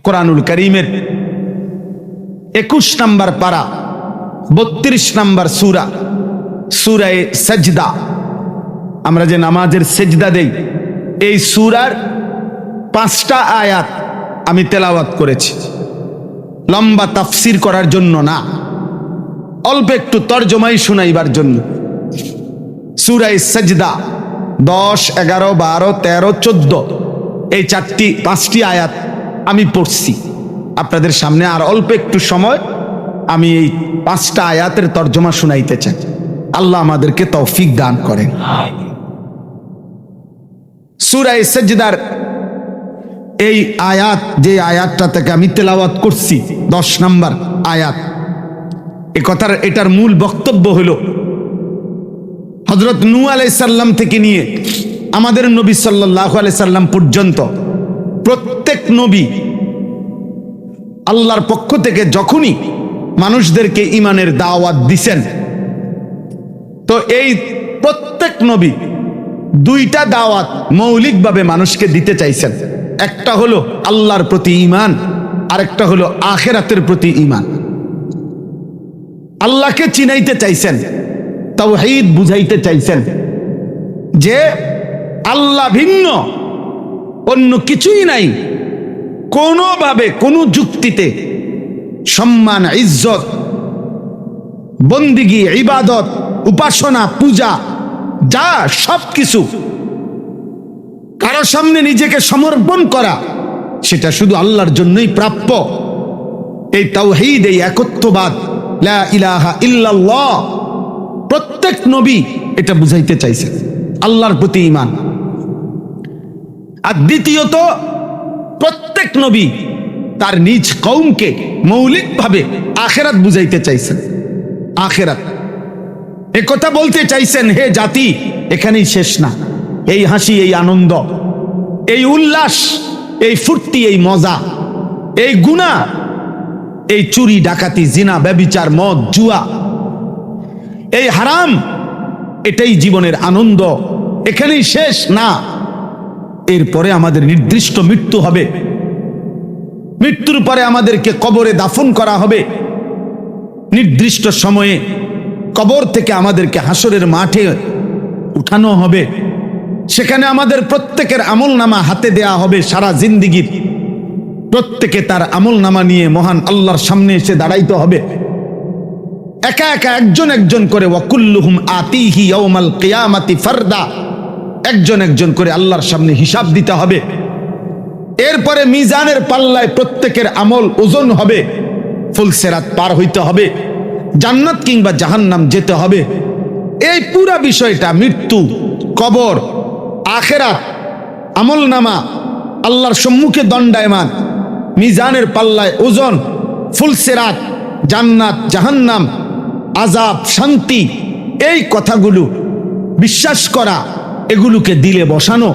কোরআনুল কারীমের 21 নম্বর পারা 32 নম্বর সূরা, সূরা সাজদা। আমরা যে নামাজের সেজদা দেই, এই সূরার 5টা আয়াত আমি তেলাওয়াত করেছি, লম্বা তাফসির করার জন্য না, অল্প একটু তরজমাই শুনাইবার জন্য। সূরা সাজদা 10, 11, 12, 13, 14 এই 5টি আয়াত আমি পড়ছি আপনাদের সামনে। আর অল্প একটু সময় আমি এই 5টা আয়াতের তরজমা শুনাইতে চাই। আল্লাহ আমাদেরকে তৌফিক দান করেন। সূরা সাজদার এই আয়াত, যে আয়াতটা থেকে আমি তেলাওয়াত করছি 10 নম্বর আয়াত, এটার মূল বক্তব্য হলো হযরত নূহ আলাইহিস সালাম থেকে নিয়ে আমাদের নবী সাল্লাল্লাহু আলাইহি সাল্লাম পর্যন্ত প্রত্যেক নবী আল্লাহর পক্ষ থেকে যখনই মানুষদেরকে ঈমানের দাওয়াত দিছেন, তো এই প্রত্যেক নবী 2টা দাওয়াত মৌলিকভাবে মানুষকে দিতে চাইছেন। একটা হলো আল্লাহর প্রতি ঈমান, আরেকটা হলো আখিরাতের প্রতি ঈমান। আল্লাহকে চিনাইতে চাইছেন, তাওহীদ বুঝাইতে চাইছেন যে আল্লাহ ভিন্ন অন্য কিছুই নাই। কোনোভাবে কোনো যুক্তিতে সম্মান, ইজ্জত, বন্দিগি, ইবাদত, উপাসনা, পূজা, যা সবকিছু কারো সামনে নিজেকে সমর্পণ করা, সেটা শুধু আল্লাহর জন্যই প্রাপ্য। এই তাওহীদ, এই একত্ববাদ, লা ইলাহা ইল্লাল্লাহ, প্রত্যেক নবী এটা বুঝাইতে চাইছেন, আল্লাহর প্রতি ঈমান। আর দ্বিতীয়ত, প্রত্যেক নবী তার নিজ কওমকে মৌলিকভাবে আখিরাত বুঝাইতে চাইছেন। আখিরাত এ কথা বলতে চাইছেন, হে জাতি, এখানেই শেষ না। এই হাসি, এই আনন্দ, এই উল্লাস, এই ফুর্তি, এই মজা, এই গুনাহ, এই চুরি, ডাকাতি, জিনা, ব্যভিচার, মদ, জুয়া, এই হারাম, এটাই জীবনের আনন্দ, এখানেই শেষ না। এরপরে আমাদের নির্দিষ্ট মৃত্যু হবে। মৃত্যুর পরে আমাদেরকে কবরে দাফন করা হবে। নির্দিষ্ট সময়ে কবর থেকে আমাদেরকে হাসরের মাঠে উঠানো হবে। সেখানে আমাদের প্রত্যেকের আমলনামা হাতে দেয়া হবে। সারা জিন্দেগির প্রত্যেকে তার আমলনামা নিয়ে মহান আল্লাহর সামনে এসে দাঁড়াইতে হবে। একা একা একজন একজন করে, ওয়াকুল্লুহুম আতিহি ইয়াউমাল কিয়ামাতি ফারদা, একজন একজন করে আল্লাহর সামনে হিসাব দিতে হবে। এরপরে মিজানের পাল্লায় প্রত্যেকের আমল ওজন হবে। ফুলসিরাত পার হইতে হবে, জান্নাত কিংবা জাহান্নাম যেতে হবে। এই পুরা বিষয়টা, মৃত্যু, কবর, আখিরাত, আমলনামা, আল্লাহর সম্মুখে দণ্ডায়মান, মিজানের পাল্লায় ওজন, ফুলসিরাত, জান্নাত, জাহান্নাম, আযাব, শান্তি, এই কথাগুলো বিশ্বাস করা, এগুলোকে দিলে বসানো,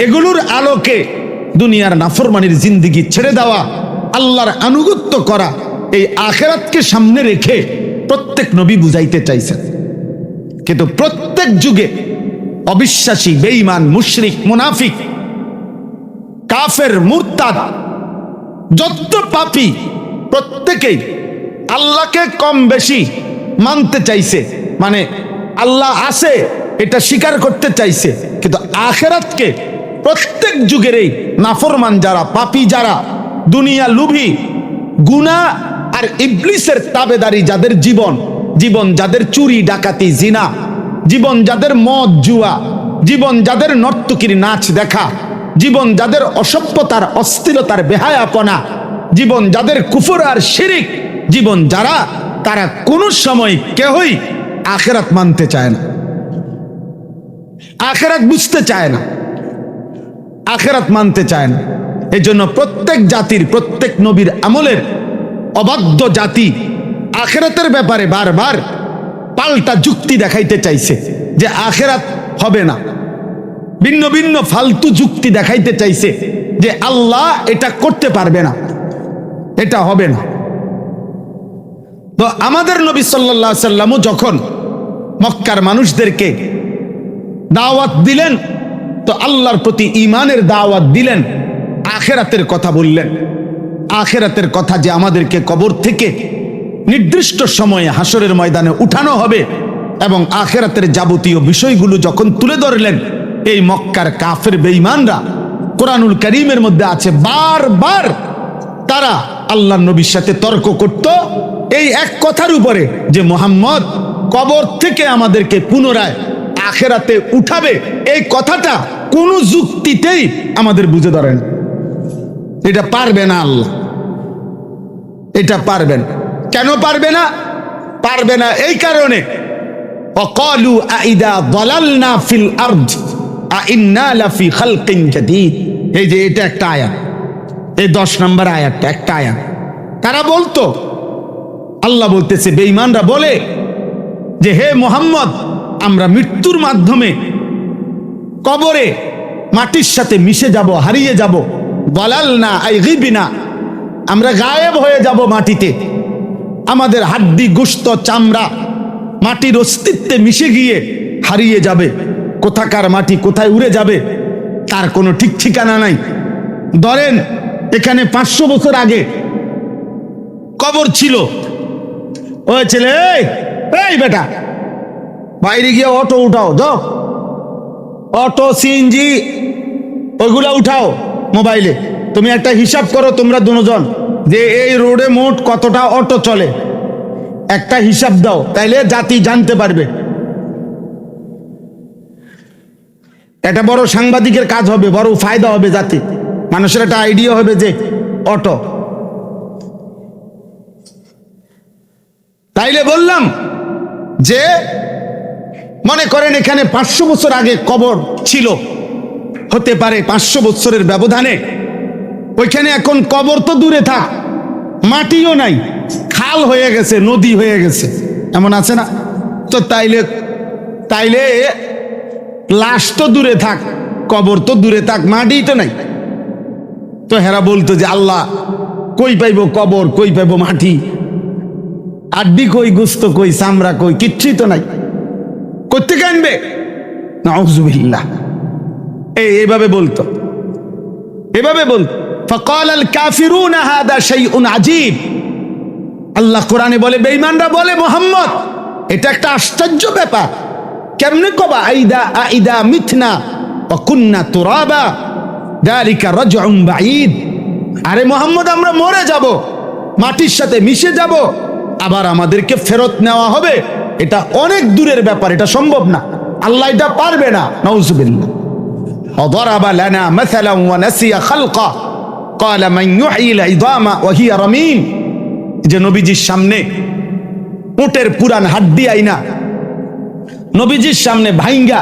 এগুলোর আলোকে দুনিয়ার নাফরমানির জিন্দেগি ছেড়ে দেওয়া, আল্লাহর আনুগত্য করা, এই আখিরাতকে সামনে রেখে প্রত্যেক নবী বুঝাইতে চাইছেন। কিন্তু প্রত্যেক যুগে অবিশ্বাসী, বেঈমান, মুশরিক, মুনাফিক, কাফের, মুরতাদ, যত পাপী, প্রত্যেকেই আল্লাহকে কম বেশি মানতে চাইছে, মানে আল্লাহ আছে এটা স্বীকার করতে চাইছে। কিন্তু আখিরাতকে প্রত্যেক যুগের এই নাফরমান যারা, পাপী যারা, দুনিয়া লুভী, গুনাহ আর ইবলিসের তাবেদারি যাদের জীবন, যাদের চুরি, ডাকাতি, জিনা, জীবন যাদের মদ, জুয়া, জীবন যাদের নর্তকীর নাচ দেখা, জীবন যাদের অসভ্যতার, অশ্লীলতার, বেহায়াপনা, জীবন যাদের কুফর আর শিরিক, জীবন যারা, তারা কোনো সময় কেউই আখিরাত মানতে চায় না, আখিরাত বুঝতে চায় না, আখিরাত মানতে চায় না। এই জন্য প্রত্যেক জাতির, প্রত্যেক নবীর আমলের অবাধ্য জাতি আখিরাতের ব্যাপারে বারবার পাল্টা যুক্তি দেখাইতে চাইছে যে আখিরাত হবে না। ভিন্ন ভিন্ন ফালতু যুক্তি দেখাইতে চাইছে যে আল্লাহ এটা করতে পারবে না, এটা হবে না। তো আমাদের নবী সাল্লাল্লাহু আলাইহি সাল্লামও যখন মক্কার মানুষদেরকে দাওয়াত দিলেন, তো আল্লাহর প্রতি ঈমানের দাওয়াত দিলেন, আখিরাতের কথা বললেন। আখিরাতের কথা যে আমাদেরকে কবর থেকে নির্দিষ্ট সময়ে হাসরের ময়দানে উঠানো হবে এবং আখিরাতের যাবতীয় বিষয়গুলো যখন তুলে ধরলেন, এই মক্কার কাফের বেঈমানরা, কোরআনুল কারীমের মধ্যে আছে বারবার তারা আল্লাহর নবীর সাথে তর্ক করত এই এক কথার উপরে যে মুহাম্মদ কবর থেকে আমাদেরকে পুনরায় আখিরাতে উঠাবে। এই কথাটা কোন যুক্তিতেই আমাদের বুঝে ধরেন, এটা পারবে না আল্লাহ, এটা পারবেন। কেন পারবে না? পারবে না এই কারণে, ওয়াকালু আইদা দালালনা ফিল আরদ আইন্না লাফি খালকিন জাদীদ। এই যে এটা একটা আয়াত, এই 10 নম্বর আয়াতটা একটা আয়াত। তারা বলতো, আল্লাহ বলতেছে বেঈমানরা বলে যে হে মুহাম্মদ, আমরা মৃত্যুর মাধ্যমে কবরে মাটির সাথে মিশে যাব, হারিয়ে যাব। দালালনা আই গিবিনা, আমরা গায়েব হয়ে যাব মাটিতে, আমাদের হাড্ডি গোশত চামড়া মাটির অস্তিত্বে মিশে গিয়ে হারিয়ে যাবে। কোথাকার মাটি কোথায় উড়ে যাবে তার কোনো ঠিক ঠিকানা নাই। ধরেন এখানে 500 বছর আগে কবর ছিল, ওই ছেলে এই বেটা বাইরে গিয়ে অটো উঠাও, যাও অটো সিএনজি ওইগুলা উঠাও মোবাইলে। তুমি একটা হিসাব করো তোমরা দুজন যে এই রোডে মোট কতটা অটো চলে, একটা হিসাব দাও, তাইলে জাতি জানতে পারবে। এটা বড় সাংবাদিকের কাজ হবে, বড় ফায়দা হবে জাতি, মানুষের একটা আইডিয়া হবে যে অটো। তাইলে বললাম যে মনে করেন এখানে 500 বছর আগে কবর ছিল, হতে পারে 500 বছরের ব্যবধানে ওইখানে এখন কবর তো দূরে থাক, মাটিও নাই, খাল হয়ে গেছে, নদী হয়ে গেছে, এমন আছে না? তো তাইলে লাশ তো দূরে থাক, কবর তো দূরে থাক, মাটি তো নাই। তো হেরা বলতো যে আল্লাহ কই পাইব কবর, কই পাইব মাটি, আড্ডি কই, গোস্ত কই, চামড়া কই, কিচ্ছুই তো নাই, কোত্থেকে আনবে? নাউযুবিল্লাহ। এইভাবে বলতো, এভাবে বলতো। ফাকাল আল কাফিরুনা হাদা শাইউন আজীব। আল্লাহ কোরআনে বলে, বেঈমানরা বলে মুহাম্মদ এটা একটা আশ্চর্য ব্যাপার, কেমনে কবা আইদা মিথনা ওয়া কুননা তুরাবা যালিকা রাজউন বাঈদ। আরে মুহাম্মদ আমরা মরে যাব, মাটির সাথে মিশে যাব, আবার আমাদেরকে ফেরত নেওয়া হবে, এটা অনেক দূরের ব্যাপার, এটা সম্ভব না, আল্লাহ এটা পারবে না। নাউযুবিল্লাহ। ওয়াদারাবা লানা মাসালান ওয়া নাসিয়া খালকা ক্বালা মান ইউহয়িল ইযামা ওয়া হিয়া রামীম। যে নবীজির সামনে উটের পুরান হাড্ডি আইনা নবীজির সামনে ভাইঙ্গা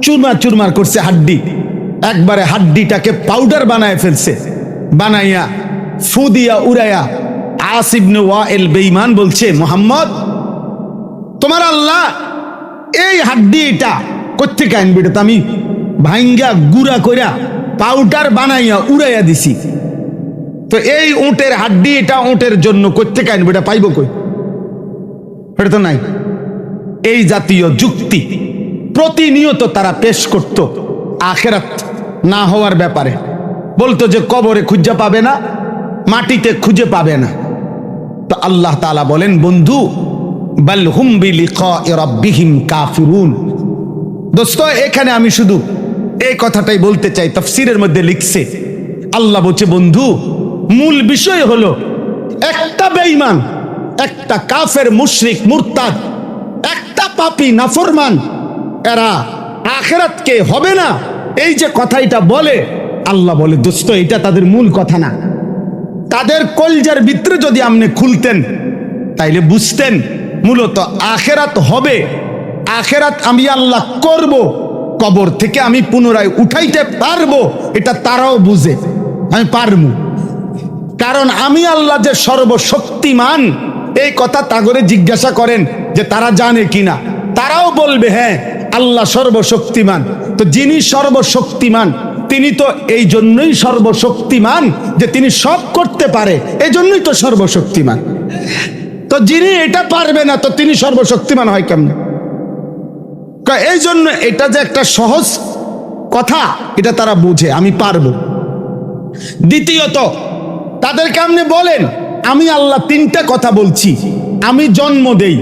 চুরমার চুরমার করছে হাড্ডি, একবারে হাড্ডিটাকে পাউডার বানায় ফেলছে, বানাইয়া ফু দিয়া উড়াইয়া আস ইবনে ওয়াইল বেঈমান বলছে মুহাম্মদ তোমার আল্লাহ এই হাড্ডিটা কোত্থেকে আনবে? এটা তো আমি ভাইঙ্গা গুড়া কইরা পাউডার বানাইয়া উড়াইয়া দিছি, তো এই উটের হাড্ডি এটা উটের জন্য কোত্থেকে আনবে? এটা পাইব কই? এটা তো নাই। এই জাতীয় যুক্তি প্রতিনিয়ত তারা পেশ করত আখিরাত না হওয়ার ব্যাপারে, বলতো যে কবরে খুঁজে পাবে না, মাটিতে খুঁজে পাবে না। তো আল্লাহ তাআলা বলেন, বন্ধু বাল হুম বিলিকাই রাব্বিহিম কাফিরুন। দোস্ত এখানে আমি শুধু এই কথাটাই বলতে চাই, তাফসীরের মধ্যে লিখছে আল্লাহ বলছে বন্ধু মূল বিষয় হলো একটা বেঈমান, একটা কাফের, মুশরিক, মুরতাদ, একটা পাপী নাফরমান, এরা আখিরাতকে হবে না এই যে কথাটা বলে, আল্লাহ বলে দোস্ত এটা তাদের মূল কথা না। তাদের কলজার ভিতরে যদি আপনি খুলতেন তাইলে বুঝতেন মূলত আখিরাত হবে, আখিরাত আমি আল্লাহ করব, কবর থেকে আমি পুনরায় উঠাইতে পারবো, এটা তারাও বুঝে, আমি পারবো, কারণ আমি আল্লাহ যে সর্বশক্তিমান এই কথা তাগরে জিজ্ঞাসা করেন যে তারা জানে কিনা, তারাও বলবে হ্যাঁ আল্লাহ সর্বশক্তিমান। তো যিনি সর্বশক্তিমান তিনি তো এই জন্যই সর্বশক্তিমান যে তিনি সব করতে পারে, এই জন্যই তো সর্বশক্তিমান। তো যিনি এটা পারবে না তো তিনি সর্বশক্তিমান হয় কেমন? এই জন্য এটা যে একটা সহজ কথা এটা তারা বুঝে, আমি পারবো। দ্বিতীয়ত তাদেরকে আপনি বলেন, আমি আল্লাহ তিনটা কথা বলছি, আমি জন্ম দেই,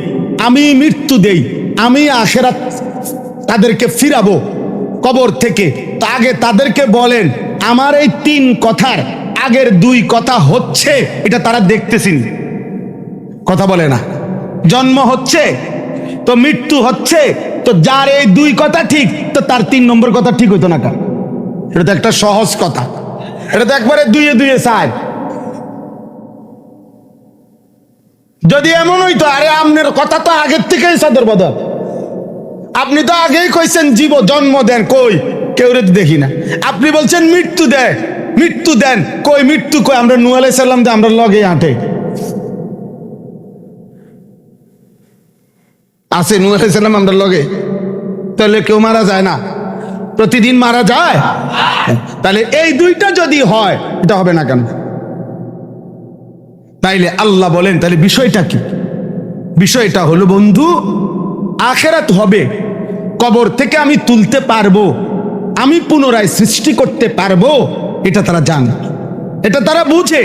আমি মৃত্যু দেই, আমি আখিরাত তাদেরকে ফিরাবো কবর থেকে। তো আগে তাদেরকে বলেন, আমার এই তিন কথার আগের দুই কথা হচ্ছে, এটা তারা দেখতেছেন, কথা বলে না। জন্ম হচ্ছে তো মৃত্যু হচ্ছে, তো যার এই দুই কথা ঠিক, তো তার তিন নম্বর কথা ঠিক হইতো না কেন? এটা তো একটা সহজ কথা, এটা তো একবারে দুইয়ে দুইয়ে চায়। যদি এমন হইতো, আরে আপনার কথা তো আগের থেকেই সদর বদল, আপনি তো আগেই কইছেন জীব জন্ম দেন, কই কেউ রে দেখি না। আপনি বলছেন মৃত্যু দেয়, মৃত্যু দেন, কই মৃত্যু কই? আমরা নূহ আলাইহিস সালাম যে আমরা লগে হাঁটে আছে, নূহ আলাইহিস সালাম আমরা লগে, তাহলে কেউ মারা যায় না? প্রতিদিন মারা যায়। তাহলে এই দুইটা যদি হয়, এটা হবে না কেন? তাইলে আল্লাহ বলেন, তাহলে বিষয়টা কি? বিষয়টা হলো বন্ধু, আখিরাত হবে, কবর থেকে আমি তুলতে পারবো, আমি পুনরায় সৃষ্টি করতে পারবো, এটা তারা জানে, এটা তারা বুঝে।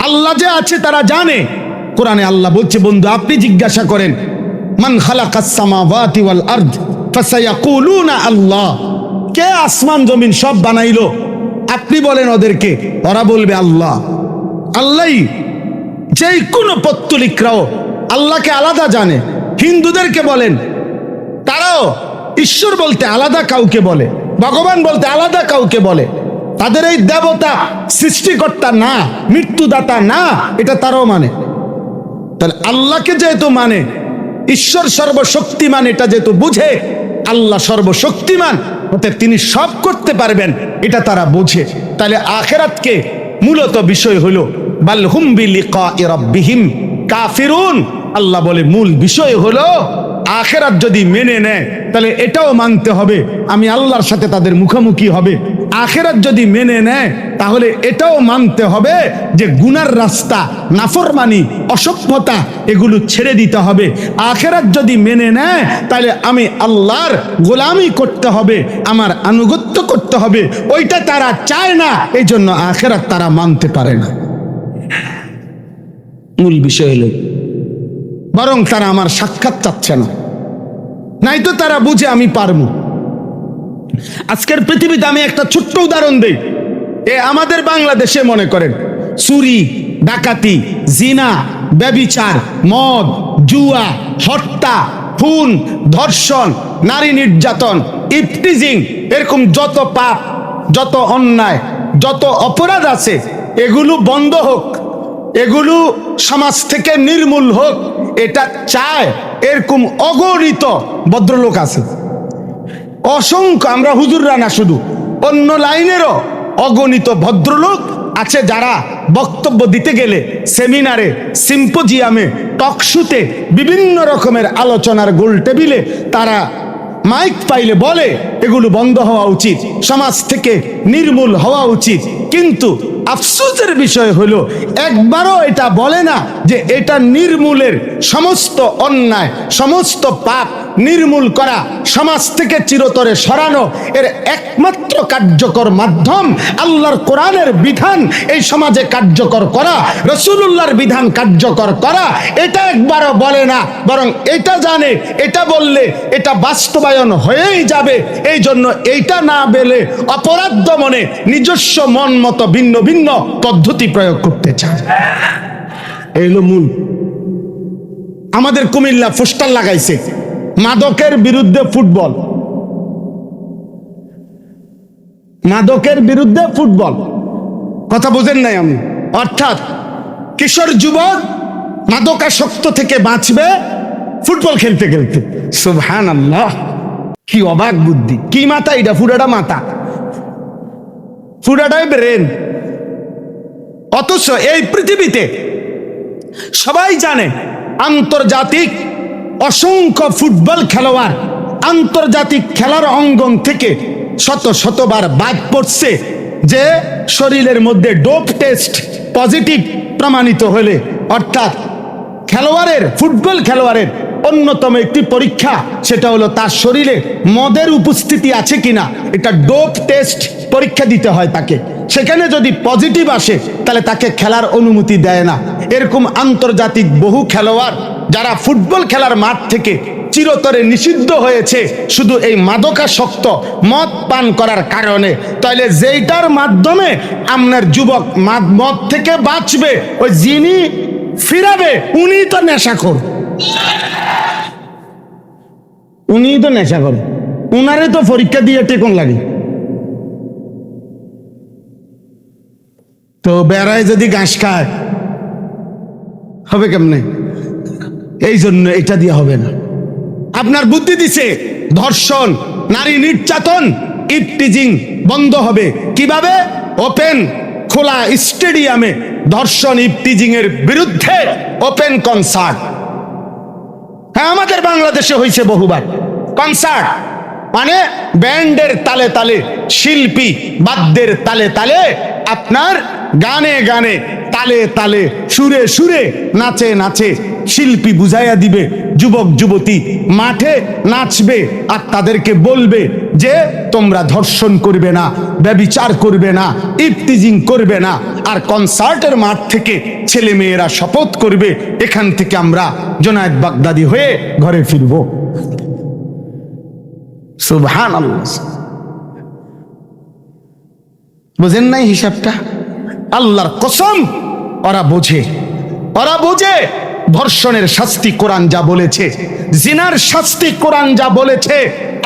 আল্লাহ যে আছে তারা জানে। কোরআনে আল্লাহ বলছে, বন্ধু আপনি জিজ্ঞাসা করেন, মান খালাকাস সামাওয়াতি ওয়াল আরদ ফাসায়াকুলুনা আল্লাহ, কে আসমান জমিন সব বানাইলো? আপনি বলেন ওদেরকে, ওরা বলবে আল্লাহ। আল্লাহই। যে কোনো পত্তলিকরাও আল্লাহকে আলাদা জানে। হিন্দুদেরকে বলেন, তারাও ঈশ্বর বলতে আলাদা কাউকে বলে, ভগবান বলতে আলাদা কাউকে বলে। তাদের এই দেবতা সৃষ্টিকর্তা না, মৃত্যুদাতা না, এটা তারাও মানে। তাহলে আল্লাহকে যেহেতু মানে, ঈশ্বর সর্বশক্তিমান এটা যেহেতু বুঝে, আল্লাহ সর্বশক্তিমান হতে তিনি সব করতে পারবেন, এটা তারা বুঝে। তাহলে আখিরাতকে মূলত বিষয় হলো বাল হুম বিলিকাই রাব্বিহিম কাফিরুন। আল্লাহ বলে মূল বিষয় হলো আখিরাত যদি মেনে নেয়, তাহলে এটাও মানতে হবে আমি আল্লাহর সাথে তাদের মুখোমুখি হবে। আখিরাত যদি মেনে নেয়, তাহলে এটাও মানতে হবে যে গুনার রাস্তা, নাফরমানি, অসভ্যতা এগুলো ছেড়ে দিতে হবে। আখিরাত যদি মেনে নেয়, তাহলে আমি আল্লাহর গোলামি করতে হবে, আমার আনুগত্য করতে হবে। ওইটা তারা চায় না, এই জন্য আখিরাত তারা মানতে পারে না। মূল বিষয় হলো, বরং তারা আমার সাক্ষাৎ চাচ্ছে না, নাই তো তারা বুঝে আমি পারবো। আজকের পৃথিবীতে আমি একটা ছোট্ট উদাহরণ দেই। আমাদের বাংলাদেশে মনে করেন চুরি, ডাকাতি, জিনা, ব্যভিচার, মদ, জুয়া, হত্যা, খুন, ধর্ষণ, নারী নির্যাতন, ইফটিজিং, এরকম যত পাপ, যত অন্যায়, যত অপরাধ আছে, এগুলো বন্ধ হোক, এগুলো সমাজ থেকে নির্মূল হোক, এটা চায় এরকম অগণিত ভদ্রলোক আছে, অসংখ্য। আমরা হুজুররা না, শুধু অন্য লাইনেরও অগণিত ভদ্রলোক আছে, যারা বক্তব্য দিতে গেলে সেমিনারে, সিম্পোজিয়ামে, টকশুতে, বিভিন্ন রকমের আলোচনার গোল টেবিলে তারা মাইক পাইলে বলে এগুলো বন্ধ হওয়া উচিত, সমাজ থেকে নির্মূল হওয়া উচিত। কিন্তু আফসোসের বিষয় হলো, একবারও এটা বলে না যে এটা নির্মূলের, সমস্ত অন্যায়, সমস্ত পাপ নির্মূল করা, সমাজ থেকে চিরতরে সরানো এর একমাত্র কার্যকর মাধ্যম আল্লাহর কোরআনের বিধান এই সমাজে কার্যকর করা, রাসূলুল্লাহর বিধান কার্যকর করা। এটা একবারও বলে না, বরং এটা জানে এটা বললে এটা বাস্তবায়ন হয়েই যাবে। এই জন্য এইটা না বলে অপরাধ দমনে নিজস্ব মন মতো ভিন্ন ভিন্ন পদ্ধতি প্রয়োগ করতে চায়। এই হলো মূল। আমাদের কুমিল্লা পোস্টার লাগাইছে মাদকের বিরুদ্ধে ফুটবল, মাদকের বিরুদ্ধে ফুটবল। কথা বুঝেন নাই আমি? অর্থাৎ কিশোর যুবক মাদকাসক্ত থেকে বাঁচবে ফুটবল খেলতে খেলতে। সুবহানাল্লাহ, কি অবাক বুদ্ধি! কি মাথা এটা? ফুটাটা মাথা, ফুটাটাই ব্রেন। অথচ এই পৃথিবীতে সবাই জানে আন্তর্জাতিক অসংখ্য ফুটবল খেলোয়াড় আন্তর্জাতিক খেলার অঙ্গন থেকে শত শতবার বাদ পড়ছে, যে শরীরের মধ্যে ডোপ টেস্ট পজিটিভ প্রমাণিত হলে, অর্থাৎ খেলোয়াড়ের, ফুটবল খেলোয়াড়ের অন্যতম একটি পরীক্ষা, সেটা হলো তার শরীরে মদের উপস্থিতি আছে কিনা। এটা ডোপ টেস্ট পরীক্ষা দিতে হয় তাকে। সেখানে যদি পজিটিভ আসে তাহলে তাকে খেলার অনুমতি দেয় না। এরকম আন্তর্জাতিক বহু খেলোয়াড় যারা ফুটবল খেলার মাঠ থেকে চিরতরে নিষিদ্ধ হয়েছে শুধু এই মাদকাসক্ত মদ পান করার কারণে। তাহলে যেইটার মাধ্যমে আপনার যুবক মদ থেকে বাঁচবে, ওই যিনি ফিরাবে উনি তো নেশাখোর, উনি তো নেশাখোর, উনারে তো পরীক্ষা দিয়ে টেকন লাগে। তো বেড়ায় যদি ঘাস খায় হবে কেমনে? এই জন্য এটা দিয়ে হবে না। আপনার বুদ্ধি দিছে ধর্ষণ, নারী নির্যাতন, ইফটিজিং বন্ধ হবে কিভাবে? ওপেন খোলা স্টেডিয়ামে ধর্ষণ ইফটিজিং এর বিরুদ্ধে ওপেন কনসার্ট। হ্যাঁ, আমাদের বাংলাদেশে হয়েছে বহুবার কনসার্ট, মানে ব্যান্ডের তালে তালে, শিল্পী বাদ্যের তালে তালে, আপনার গানে গানে, তালে তালে, সুরে সুরে, নাচে নাচে শিল্পী বুঝাইয়া দিবে, যুবক যুবতী মাঠে নাচবে আর তাদেরকে বলবে যে তোমরা ধর্ষণ করবে না, ব্যভিচার করবে না, ইফতিজিং করবে না। আর কনসার্টের মাঠ থেকে ছেলে মেয়েরা শপথ করবে এখান থেকে আমরা জুনায়েদ বাগদাদি হয়ে ঘরে ফিরবো। সুবহানাল্লাহ। বুঝেন নাই হিসাবটা? আল্লাহর কসম ওরা বোঝে, ওরা বোঝে ধর্ষণের শাস্তি কোরআন যা বলেছে, জিনার শাস্তি কোরআন যা বলেছে।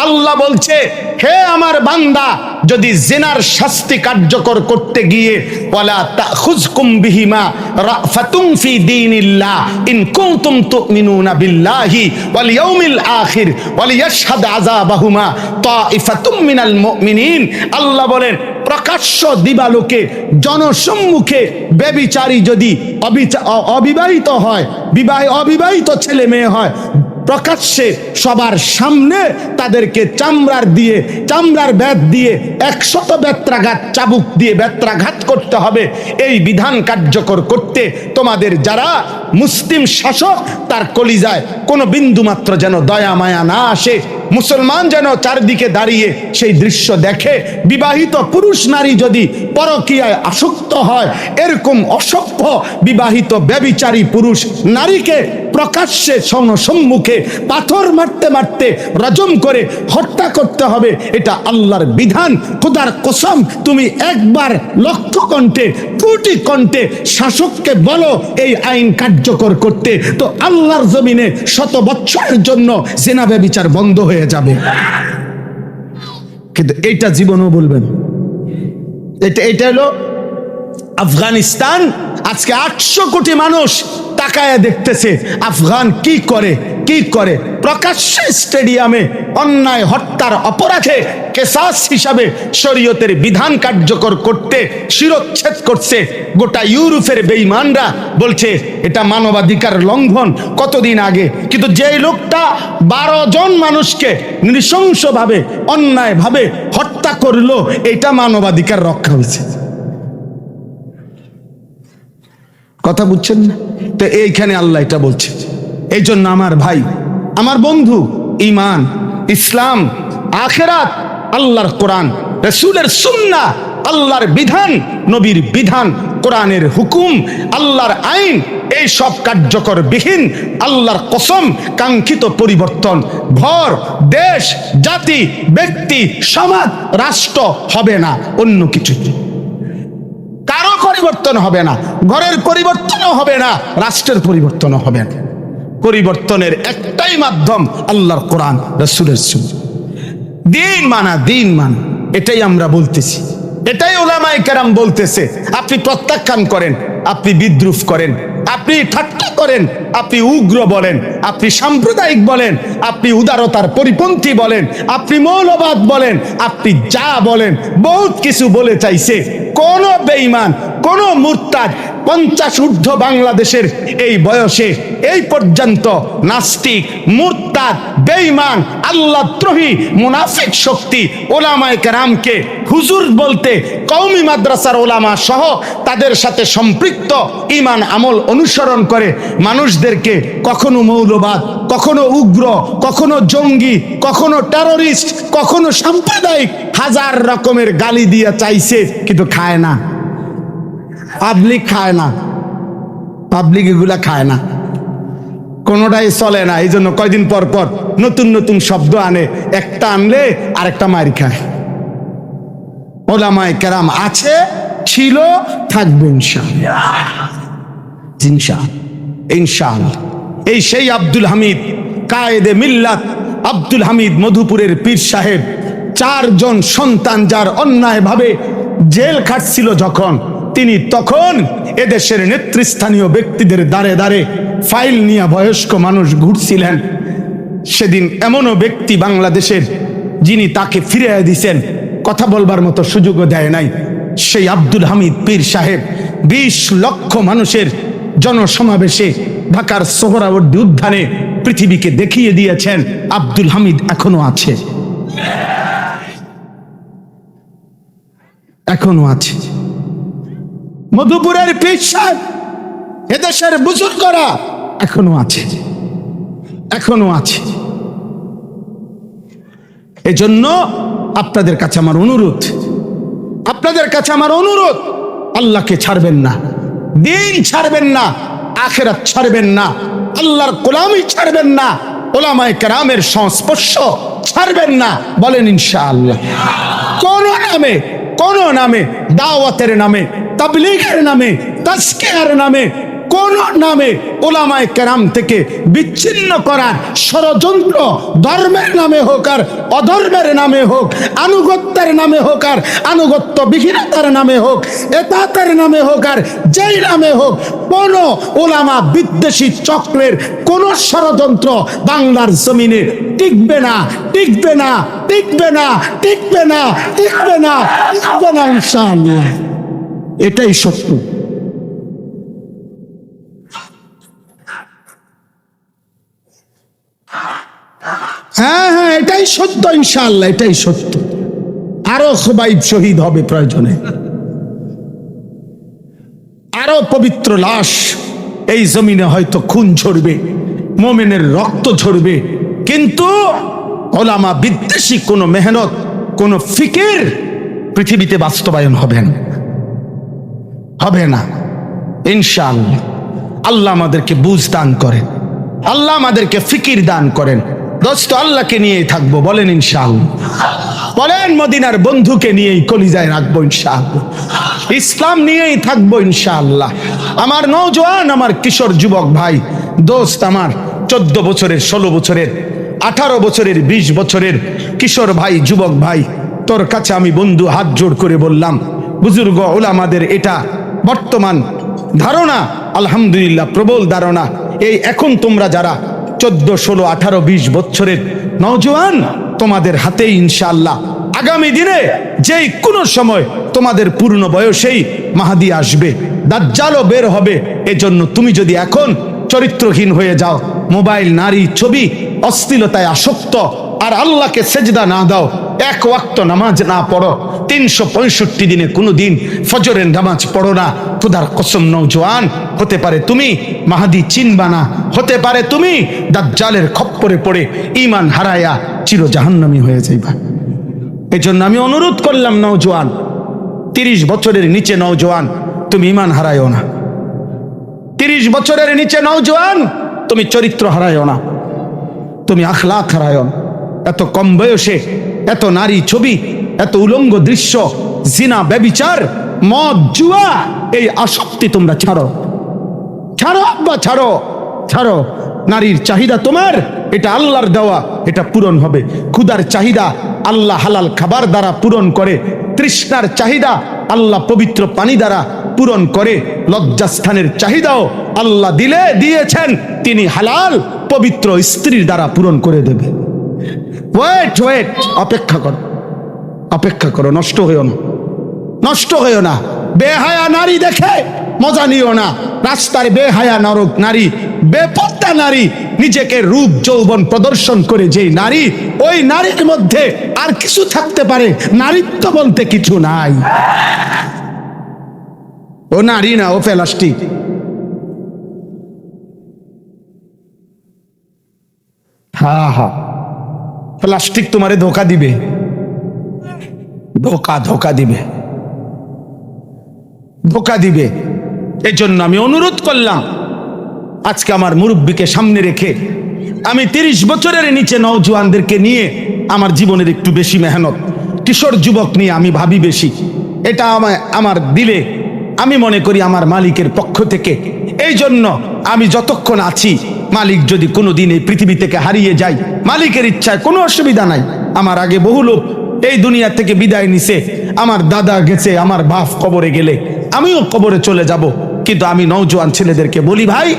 আল্লাহ বলছে, হে আমার বান্দা, যদি জিনার শাস্তি কার্যকর করতে গিয়ে ওয়ালা তাখুযকুম বিহিমা রাফাতুম ফি দীনিল্লাহ ইন কুনতুম তুমিনুনা বিল্লাহি ওয়াল ইয়াউমিল আখির ওয়াল ইয়াশহাদ আযাবাহুমা তাইফাতুম মিনাল মুমিনিন। আল্লাহ বলেন, প্রকাশ্য দিবালোকে জনসম্মুখে ব্যভিচারী যদি অবিবাহিত হয়, অবিবাহিত ছেলে মেয়ে হয়, প্রকাশ্যে সবার সামনে তাদেরকে চামড়ার বেত দিয়ে 100 বেত্রাঘাত চাবুক দিয়ে বেত্রাঘাত করতে হবে। এই বিধান কার্যকর করতে তোমাদের যারা মুসলিম শাসক তার কলিজায় কোনো বিন্দু মাত্র যেন দয়া মায়া না আসে। মুসলমান যেন চারদিকে দাঁড়িয়ে সেই দৃশ্য দেখে। বিবাহিত পুরুষ নারী যদি পরকীয়ায় আসক্ত হয়, এরকম অসভ্য বিবাহিত ব্যভিচারী পুরুষ নারীকে প্রকাশ্যে সম্মুখে পাথর মারতে মারতে রজম করে হত্যা করতে হবে। এটা আল্লাহর বিধান। খোদার কসম, তুমি একবার লক্ষ কণ্ঠে, কোটি কণ্ঠে শাসককে বলো এই আইন কার্যকর করতে, তো আল্লাহর জমিনে 100 বছরের জন্য জিনা ব্যভিচার বন্ধ হয়ে যাবে। কিন্তু এটা জীবনও বলবেন। এটা হলো আফগানিস্তান। আজকে 800 কোটি মানুষ তাকায় দেখতেছে আফগান কি করে। প্রকাশ্যে স্টেডিয়ামে অন্যায় হত্যার অপরাধে কেসাস হিসাবে শরীয়তের বিধান কার্যকর করতে শিরচ্ছেদ করছে। গোটা ইউরোপের বেঈমানরা বলছে এটা মানবাধিকার লঙ্ঘন কতদিন আগে। কিন্তু যেই লোকটা 12 জন মানুষকে নৃশংসভাবে অন্যায়ভাবে হত্যা করলো, এটা মানবাধিকার রক্ষা হয়েছে। কথা বুঝছেন না? তো এইখানে আল্লাহ এটা বলছে। এই জন্য আমার ভাই, আমার বন্ধু, ঈমান, ইসলাম, আখিরাত, আল্লাহর কোরআন, রাসূলের সুন্নাহ, আল্লাহর বিধান, নবীর বিধান, কোরআনের হুকুম, আল্লাহর আইন, এই সব কার্যকর বিহীন আল্লাহর কসম কাঙ্ক্ষিত পরিবর্তন ঘর, দেশ, জাতি, ব্যক্তি, সমাজ, রাষ্ট্র হবে না। অন্য কিছু কারো পরিবর্তন হবে না, ঘরের পরিবর্তনও হবে না, রাষ্ট্রের পরিবর্তনও হবে না। পরিবর্তনের একটাই মাধ্যম আল্লাহর কোরআন, রাসূলের সুন্নাহ। দিন মানা, এটাই আমরা বলতেছি, এটাই উলামায়ে কেরাম বলতেছে। আপনি প্রত্যাখ্যান করেন, আপনি বিদ্রুপ করেন, আপনি ঠাট্টা করেন, আপনি উগ্র বলেন, আপনি সাম্প্রদায়িক বলেন, আপনি উদারতার পরিপন্থী বলেন, আপনি মৌলবাদ বলেন, আপনি যা বলেন, বহুত কিছু বলে চাইছে। কোন বেঈমান, কোন মুরতাদ, 50 ঊর্ধ্ব বাংলাদেশের এই বয়সে এই পর্যন্ত নাস্তিক, মুরতাদ, বেঈমান, আল্লাহদ্রোহী, মুনাফিক শক্তি ওলামায়ে কেরামকে হুজুর বলতে কওমি মাদ্রাসার ওলামা সহ তাদের সাথে সম্পৃক্ত ঈমান আমল অনুসরণ করে মানুষদেরকে কখনো মৌলবাদ, কখনো উগ্র, কখনো জঙ্গি, কখনো টেররিস্ট, কখনো সাম্প্রদায়িক হাজার রকমের গালি দিয়ে চাইছে, কিন্তু খায় না। পাবলিক খায় না, পাবলিক এগুলা খায় না, কোনোটাই চলে না। এই জন্য কয়দিন পর পর নতুন নতুন শব্দ আনে, একটা আনলে আরেকটা মার খায়। ওলামায়ে কেরাম আছে, ছিল, থাকবে ইনশাআল্লাহ। ইনশাআল্লাহ। এই সেই আব্দুল হামিদ কায়েদে মিল্লাত, আব্দুল হামিদ মধুপুরের পীর সাহেব, 4 জন সন্তান যার অন্যায়ভাবে জেল খাটছিল যখন, তিনি তখন এদেশের নেতৃস্থানীয় ব্যক্তিদের দ্বারে দ্বারে ফাইল নিয়ে বয়স্ক মানুষ ঘুরছিলেন। সেদিন এমনও ব্যক্তি বাংলাদেশের যিনি তাকে ফিরিয়ে দিয়েছেন, কথা বলবার মতো সুযোগও দেয় নাই। সেই আব্দুল হামিদ পীর সাহেব 20 লক্ষ মানুষের জনসমাবেশে ঢাকার সোহরাওয়ার্দী উদ্যানে পৃথিবীকে দেখিয়ে দিয়েছেন আব্দুল হামিদ এখনো আছে, এখনো আছে। মধুপুরের পীর সাহেব, এদেশের বুজুর্গরা এখনো আছে, এখনো আছে। এজন্য আপনাদের কাছে আমার অনুরোধ, আপনাদের কাছে আমার অনুরোধ, আল্লাহকে ছাড়বেন না, দিন ছাড়বেন না, আখিরাত ছাড়বেন না, আল্লাহর গোলামি ছাড়বেন না, ওলামায়ে কেরামের সংস্পর্শ ছাড়বেন না। বলেন ইনশাআল্লাহ। কোন নামে, কোন নামে, দাওয়াতের নামে, তাবলীগের নামে, তাজকিয়ার নামে, কোন নামে ওলামায়ে কেরাম থেকে বিচ্ছিন্ন করার ষড়যন্ত্র, ধর্মের নামে হোক আর অধর্মের নামে হোক, আনুগত্যের নামে হোক আর আনুগত্য বিহীনতার নামে হোক, এতাতের নামে হোক আর যেই নামে হোক, কোন ওলামা বিদ্বেষী চক্রের কোন ষড়যন্ত্র বাংলার জমিনে টিকবে না, টিকবে না, টিকবে না, টিকবে না, টিকবে না, টিকবে না ইনশাআল্লাহ। এটাই সত্য। হ্যাঁ হ্যাঁ, এটাই সত্য ইনশাআল্লাহ, এটাই সত্য। আরো খুবাইব শহীদ হবে প্রয়োজনে, আরো পবিত্র লাশ এই জমিনে হয়তো খুন ঝরবে, মোমেনের রক্ত ঝরবে, কিন্তু ওলামা বিদ্বেষী কোনো মেহনত, কোনো ফিকির পৃথিবীতে বাস্তবায়ন হবে না, হবে না ইনশাআল্লাহ। আল্লাহ আমাদেরকে বুঝ দান করেন, আল্লাহ আমাদেরকে ফিকির দান করেন। দোস্ত, আল্লাহকে নিয়েই থাকবো, বলেন ইনশাআল্লাহ। বলেন মদিনার বন্ধুকে নিয়েই কলিজায় রাখবো ইনশাআল্লাহ, ইসলাম নিয়েই থাকবো ইনশাআল্লাহ। আমার নওজোয়ান, আমার কিশোর যুবক ভাই, দোস্ত আমার 14 বছরের, 16 বছরের, 18 বছরের, 20 বছরের কিশোর ভাই, যুবক ভাই, তোর কাছে আমি বন্ধু হাত জোড় করে বললাম, বুজুর্গ ওলামাদের এটা বর্তমান ধারণা, আলহামদুলিল্লাহ প্রবল ধারণা। এই এখন তোমরা যারা 14, 16, 18, 20 বছরের নওজোয়ান, তোমাদের হাতেই ইনশাআল্লাহ আগামী দিনে যেই কোনো সময় তোমাদের পূর্ণ বয়সেই মাহদী আসবে, দাজ্জালও বের হবে। এজন্য তুমি যদি এখন চরিত্রহীন হয়ে যাও, মোবাইল, নারী, ছবি, অশ্লীলতায় আসক্ত, আর আল্লাহকে সেজদা না দাও, 1 ওয়াক্ত নামাজ না পড়ো, 365 দিনে কোনো দিন ফজরের নামাজ পড়ো না, খোদার কসম নওজোয়ান, হতে পারে তুমি মাহদী চিনবা না, হতে পারে তুমি দাজ্জালের খপ্পরে পড়ে ঈমান হারায়া চির জাহান্নামী হয়ে যাইবা। এই জন্য আমি অনুরোধ করলাম নওজোয়ান, 30 বছরের নিচে নওজোয়ান, তুমি ঈমান হারায়ও না। 30 বছরের নিচে নওজোয়ান, তুমি চরিত্র হারায়ও না, তুমি আখলাক হারায়ও না। এত কম বয়সে এত নারী ছবি, এত উলঙ্গ দৃশ্য, জিনা, ব্যভিচার, মদ, জুয়া, এই আসক্তি তোমরা ছাড়ো, ছাড়ো আব্বা, ছাড়ো, ছাড়ো। নারীর চাহিদা তোমার, এটা আল্লাহর দেওয়া, এটা পূরণ হবে। ক্ষুধার চাহিদা আল্লাহ হালাল খাবার দ্বারা পূরণ করে, তৃষ্ণার চাহিদা আল্লাহ পবিত্র পানি দ্বারা পূরণ করে, লজ্জাস্থানের চাহিদাও আল্লাহ দিয়েছেন, তিনি হালাল পবিত্র স্ত্রীর দ্বারা পূরণ করে দেবে। ওয়েট ওয়েট, অপেক্ষা করো, অপেক্ষা করো, নষ্ট হইও না, নষ্ট হইও না। বেহায়া নারী দেখে মজা নিও না। রাস্তার বেহায়া নরক নারী, বেপত্তা নারী, নিজেকে রূপ যৌবন প্রদর্শন করে যেই নারী, ওই নারীর মধ্যে আর কিছু থাকতে পারে, নারীত্ব বলতে কিছু নাই। ও নারী না, ও প্লাস্টিক। হ্যাঁ হ্যাঁ, প্লাস্টিক তোমারে ধোকা দিবে, ধোকা দিবে, ধোকা দিবে। এই জন্য আমি অনুরোধ করলাম, আজকে আমার মুরব্বীকে সামনে রেখে আমি 30 বছরের নিচে নওজোয়ানদেরকে নিয়ে আমার জীবনের একটু বেশি মেহনত, কিশোর যুবক নিয়ে আমি ভাবি বেশি। এটা আমার দিলে আমি মনে করি আমার মালিকের পক্ষ থেকে। এই জন্য আমি যতক্ষণ আছি, মালিক যদি কোনোদিন এই পৃথিবী থেকে হারিয়ে যায়, মালিকের ইচ্ছায় কোনো অসুবিধা নাই। আমার আগে বহু লোক এই দুনিয়া থেকে বিদায় নিছে, আমার দাদা গেছে, আমার বাপ কবরে গেলে আমিও কবরে চলে যাব। কিন্তু আমি নওজোয়ান ছেলেদেরকে বলি, ভাই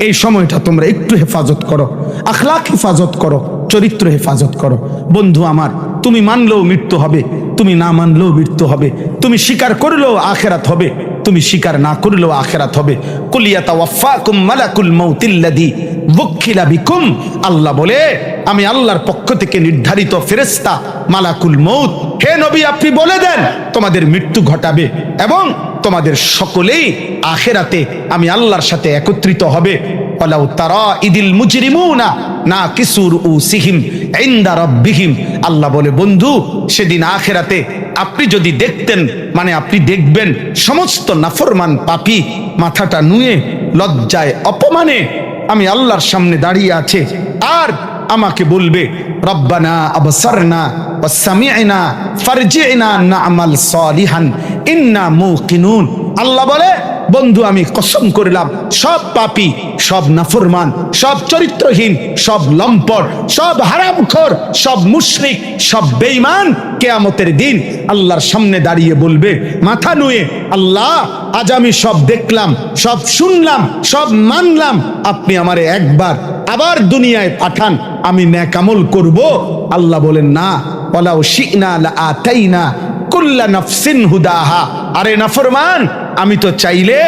এই সময়টা তোমরা একটু হেফাজত করো, আখলাক হেফাজত করো, চরিত্র হেফাজত করো। বন্ধু আমার, তুমি মানলেও মৃত্যু হবে, তুমি না মানলেও মৃত্যু হবে, তুমি স্বীকার করলেও আখেরাত হবে, তুমি স্বীকার না করলেও আখেরাত হবে। কুলিয়াতা ওয়াফাকুম মালাকুল মাউতিল্লাযী ওয়াক্কিলা বিকুম। আল্লাহ বলে, আমি আল্লাহর পক্ষ থেকে নির্ধারিত ফেরেশতা মালাকুল মউত, হে নবী আপনি বলে দেন তোমাদের মৃত্যু ঘটাবে এবং তোমাদের সকলেই আখেরাতে আমি আল্লাহর সাথে একত্রিত হবে। ওয়ালাউ তারা ইদিল মুজরিমুনা নাকিসু রুউসিহিম ইনদা রাব্বিহিম। আল্লাহ বলে, বন্ধু সেদিন আখেরাতে আপনি যদি দেখতেন, মানে আপনি দেখবেন সমস্ত নাফরমান পাপী মাথাটা নুয়ে লজ্জায় অপমানে আমি আল্লাহর সামনে দাঁড়িয়ে আছে, আর আমাকে বলবে, রব্বানা আবসারনা ওয়া সামি'না ফারজি'না না'মাল সালিহান ইন্না মুকিনুন। আল্লাহ বলে, বন্ধু আমি কসম করলাম, সব পাপী, সব নাফরমান, সব চরিত্রহীন, সব লম্পট, সব হারামখোর, সব মুশরিক, সব বেঈমান কিয়ামতের দিন আল্লাহর সামনে দাঁড়িয়ে বলবে মাথা নুয়ে, আল্লাহ আজ আমি সব দেখলাম, সব শুনলাম, সব মানলাম, আপনি আমারে একবার আবার দুনিয়ায় পাঠান, আমি নেক আমল করব। আল্লাহ বলেন, না, ওয়ালাউ শি'না লাআতাইনা কুল্লা নাফসিন হুদাহা। আরে নাফরমান, আমি তো চাইলে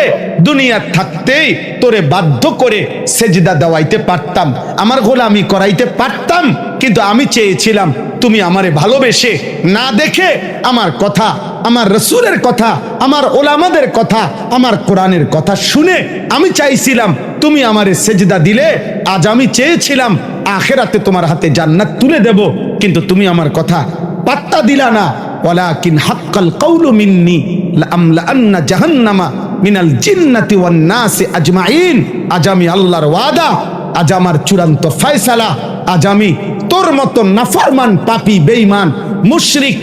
দুনিয়া থাকতেই তোরে বাধ্য করে সেজদা দেওয়াইতে পারতাম, আমার গোলামি করাইতে পারতাম, কিন্তু আমি চেয়েছিলাম তুমি আমারে ভালোবেসে না দেখে আমার কথা, আমার রসুলের কথা, আমার ওলামাদের কথা, আমার কোরআনের কথা শুনে আমি চাইছিলাম তুমি আমারে সেজদা দিলে। আজ আমি চেয়েছিলাম আখেরাতে তোমার হাতে জান্নাত তুলে দেব, কিন্তু তুমি আমার কথা পাত্তা দিলা না। ওয়ালাকিন হাক্কাল কাউলু মিন্নি লাআমলাআন্না জাহান্নামা মিনাল জিন্নাতি ওয়ান নাসি আজমাইন। আজ আমি আল্লাহর ওয়াদা, আজ আমার চূড়ান্ত ফয়সালা, আজ আমি তোর মতো নাফরমান পাপী বেঈমান মুশরিক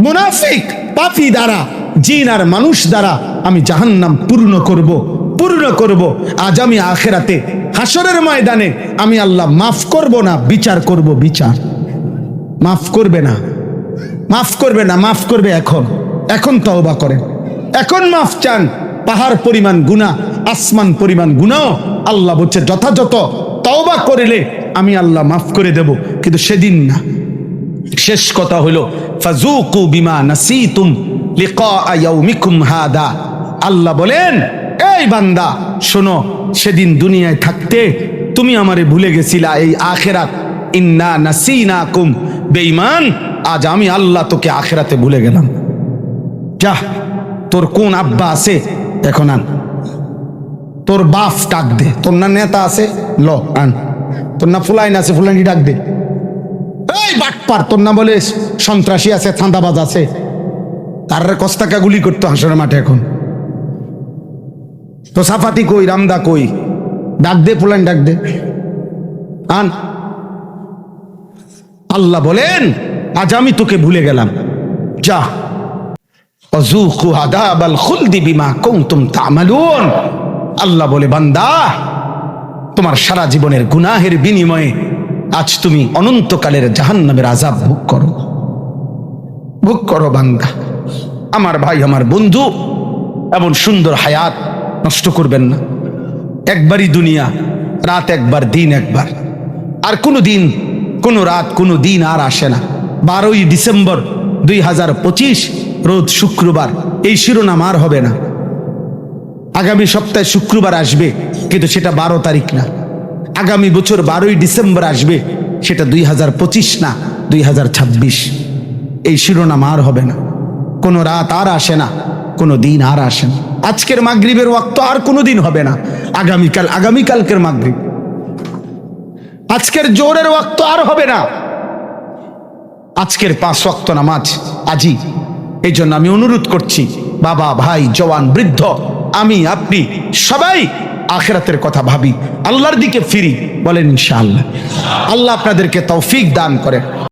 মুনাফিক পাপী দ্বারা, জিন আর মানুষ দ্বারা আমি জাহান্নাম পূর্ণ করব। আজ আমি আখেরাতে হাসরের ময়দানে আমি আল্লাহ মাফ করব না, বিচার করব, বিচার। মাফ করবে না, মাফ করবে না, মাফ করবে এখন তওবা করেন, এখন মাফ চান। পাহাড় পরিমাণ গুনাহ, আসমান পরিমাণ গুনাহ আল্লাহ বলছে যথাযথ তওবা করলে আমি আল্লাহ মাফ করে দেব, কিন্তু সেদিন না। শেষ কথা হলো, ফাজুকু বিমা নাসিতুম লিকা ইয়াউমিকুম হাদা। আল্লাহ বলেন, এই বান্দা শোনো, সেদিন দুনিয়ায় থাকতে তুমি আমারে ভুলে গেছিলা, এই আখেরাত ইন্না নাসিনাকুম। বেঈমান, আজ আমি আল্লাহ তোকে আখেরাতে ভুলে গেলাম। যা, তোর কোন আব্বা আছে এখন আন, তোর বাপ ডাক দে, তোর না নেতা আছে ল আন, তোর না ফুলাইন আছে ফুলাইনি ডাক দে। এই বাটপার, তোর না বলে সন্ত্রাসী আছে, চাঁদাবাজ আছে, তার কস্তাকা গুলি করতো হাসরের মাঠে। এখন তো সাফাতি কই, রামদা কই, ডাক দে, ফুলাইন ডাক দে, আন। আল্লাহ বলেন, আজ আমি তোকে ভুলে গেলাম, যা। অযুকু আযাবাল খুলদি বিমা কুনতুম তা'মালুন। আল্লাহ বলে, বান্দা তোমার সারা জীবনের গুনাহের বিনিময়ে আজ তুমি অনন্তকালের জাহান্নামের আযাব ভোগ করো বান্দা। আমার ভাই, আমার বন্ধু, এমন সুন্দর হায়াত নষ্ট করবেন না। একবারই দুনিয়া, রাত একবার, দিন একবার, আর কোনো দিন, কোনো রাত, কোনো দিন আর আসে না। 12ই ডিসেম্বর 2025 রোজ শুক্রবার, এই শিরোনাম আর হবে না। আগামী সপ্তাহে শুক্রবার আসবে, কিন্তু সেটা 12 তারিখ না। আগামী বছর 12ই ডিসেম্বর আসবে, সেটা 2025 না, 2026। এই শিরোনাম আর হবে না। কোনো রাত আর আসে না, কোনো দিন আর আসে না। আজকের মাগরিবের ওয়াক্ত আর কোনো দিন হবে না, আগামীকালকের মাগরিব। আজকের জোহরের ওয়াক্ত আর হবে না, আজকের 5 ওয়াক্ত নামাজ আজই। এই জন্য আমি অনুরোধ করছি, বাবা, ভাই, জওয়ান, বৃদ্ধ, আমি, আপনি সবাই আখিরাতের কথা ভাবি, আল্লাহর দিকে ফিরি। বলেন ইনশাআল্লাহ। আল্লাহ আপনাদেরকে তৌফিক দান করে।